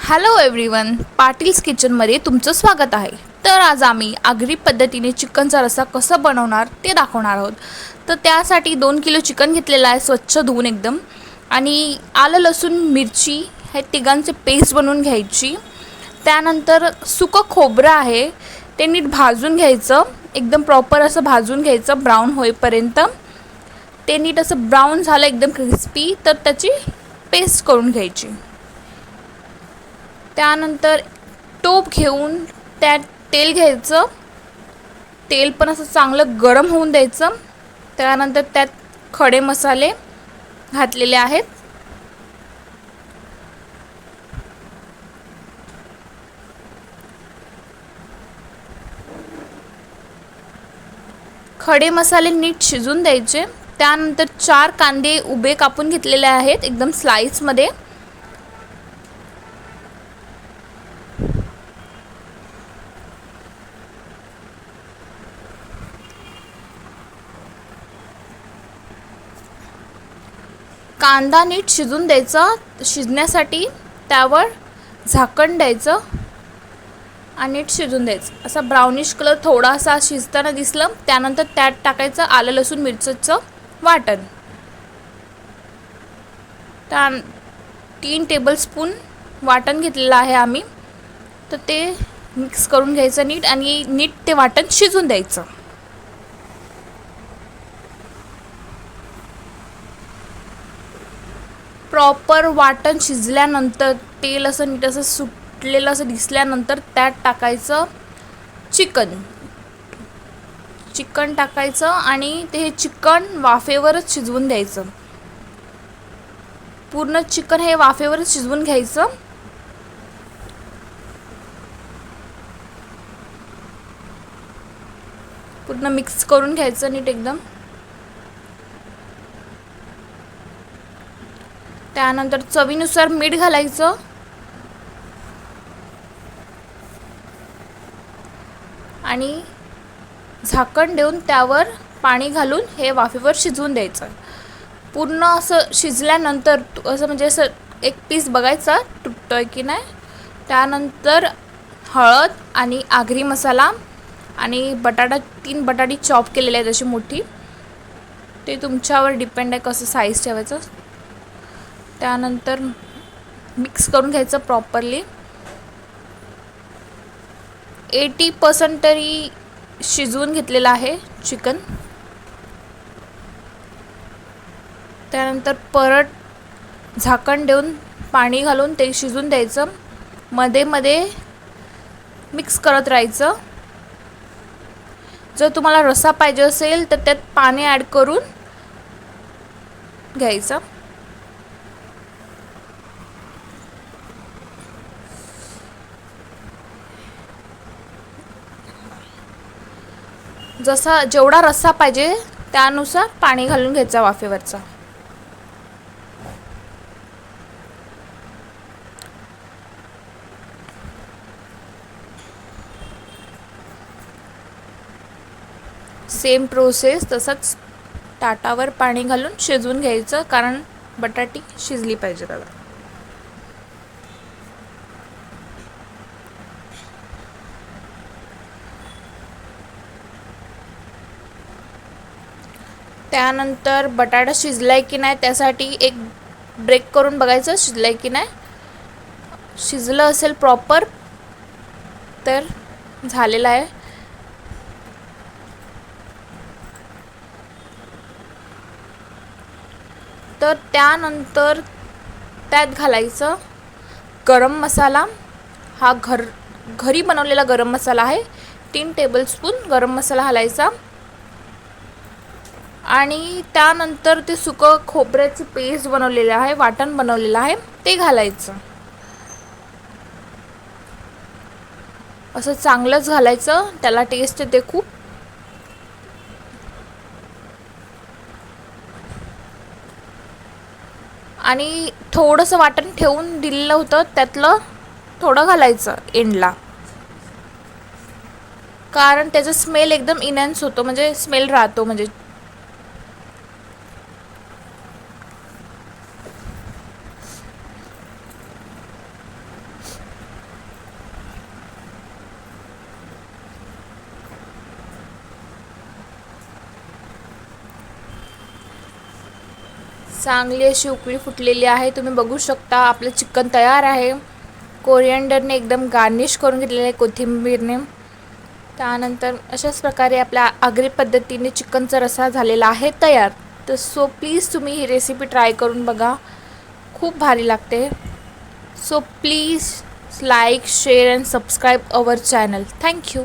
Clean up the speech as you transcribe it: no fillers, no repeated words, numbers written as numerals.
Hello everyone, पाटील्स किचनमध्ये तुमचं स्वागत आहे. तर आज आम्ही आगरी पद्धतीने चिकनचा रस्सा कसा बनवणार ते दाखवणार आहोत. तर त्यासाठी 2 किलो चिकन घेतलेलं आहे, स्वच्छ धुवून एकदम. आणि आलं लसूण मिरची हे तिघांचे पेस्ट बनवून घ्यायची. त्यानंतर सुकं खोबरं आहे ते नीट भाजून घ्यायचं, एकदम प्रॉपर असं भाजून घ्यायचं ब्राऊन होईपर्यंत. ते नीट असं ब्राऊन झालं एकदम क्रिस्पी तर त्याची पेस्ट करून घ्यायची. त्यानंतर टोप घेऊन त्यात तेल घ्यायचं. तेल पण असं चांगलं गरम होऊन द्यायचं. त्यानंतर त्यात खडे मसाले घातलेले आहेत. खडे मसाले नीट शिजून द्यायचे. त्यानंतर 4 कांदे उभे कापून घेतलेले आहेत एकदम स्लाइसमध्ये. कांदा नीट शिजून द्यायचा. शिजण्यासाठी त्यावर झाकण द्यायचं आणि नीट शिजून द्यायचं. असा ब्राउनिश कलर थोडासा शिजताना दिसलं त्यानंतर त्यात टाकायचं आलं लसूण मिरचीचं वाटण. 3 टेबलस्पून वाटण घेतलेलं आहे आम्ही. तर ते मिक्स करून घ्यायचं नीट आणि नीट ते वाटण शिजून द्यायचं. प्रॉपर वाटण शिजल्यानंतर तेल असं नीट असं सुटलेलं असं दिसल्यानंतर त्यात टाकायचं चिकन टाकायचं आणि ते चिकन वाफेवरच शिजवून द्यायचं. पूर्ण चिकन हे वाफेवरच शिजवून घ्यायचं. पूर्ण मिक्स करून घ्यायचं नीट एकदम. त्यानंतर चवीनुसार मीठ घालायचं. आणि झाकण देऊन त्यावर पाणी घालून हे वाफेवर शिजवून द्यायचं. पूर्ण असं शिजल्यानंतर असं म्हणजे असं एक पीस बघायचा तुटतोय की नाही. त्यानंतर हळद आणि आगरी मसाला आणि 3 बटाटी चॉप केलेले आहेत अशी मोठी. ते तुमच्यावर डिपेंड आहे कसं साईज ठेवायचं. त्यानंतर मिक्स करून घ्यायचं प्रॉपरली. 80% तरी शिजवून घेतलेलं आहे चिकन. त्यानंतर परत झाकण देऊन पाणी घालून ते शिजून द्यायचं. मध्ये मध्ये मिक्स करत राहायचं. जर तुम्हाला रस्सा पाहिजे असेल तर त्यात पाणी ॲड करून घ्यायचं. जसा जेवढा रस्सा पाहिजे त्यानुसार पाणी घालून घ्यायचा वाफेवरचा. सेम प्रोसेस तसंच ताटावर पाणी घालून शिजवून घ्यायचं कारण बटाटी शिजली पाहिजे त्याला. त्यानंतर बटाटा शिजलाय की नाही त्यासाठी एक ब्रेक करून बघायचं शिजलाय की नाही. शिजलं असेल प्रॉपर तर झालेलं आहे. तर त्यानंतर त्यात घालायचं गरम मसाला. हा घरी बनवलेला गरम मसाला आहे. 3 टेबलस्पून गरम मसाला घालायचा. आणि त्यानंतर ते सुकं खोबऱ्याची पेस्ट बनवलेलं आहे, वाटण बनवलेलं आहे ते घालायचं. असं चांगलंच घालायचं, त्याला टेस्ट येते खूप. आणि थोडंसं वाटण ठेवून दिलेलं होतं त्यातलं थोडं घालायचं एंडला. कारण त्याचा स्मेल एकदम इनहॅन्स होतो, म्हणजे स्मेल राहतो. म्हणजे चांगली अशी उकळी फुटलेली आहे. तुम्ही बघू शकता आपलं चिकन तयार आहे. कोरिअंडरने एकदम गार्निश करून घेतलेलं आहे, कोथिंबीरने. त्यानंतर अशाच प्रकारे आपल्या आगरी पद्धतीने चिकनचा रस्सा झालेला आहे तयार. तर सो प्लीज तुम्ही ही रेसिपी ट्राय करून बघा, खूप भारी लागते. So please like, share and subscribe our channel. Thank you.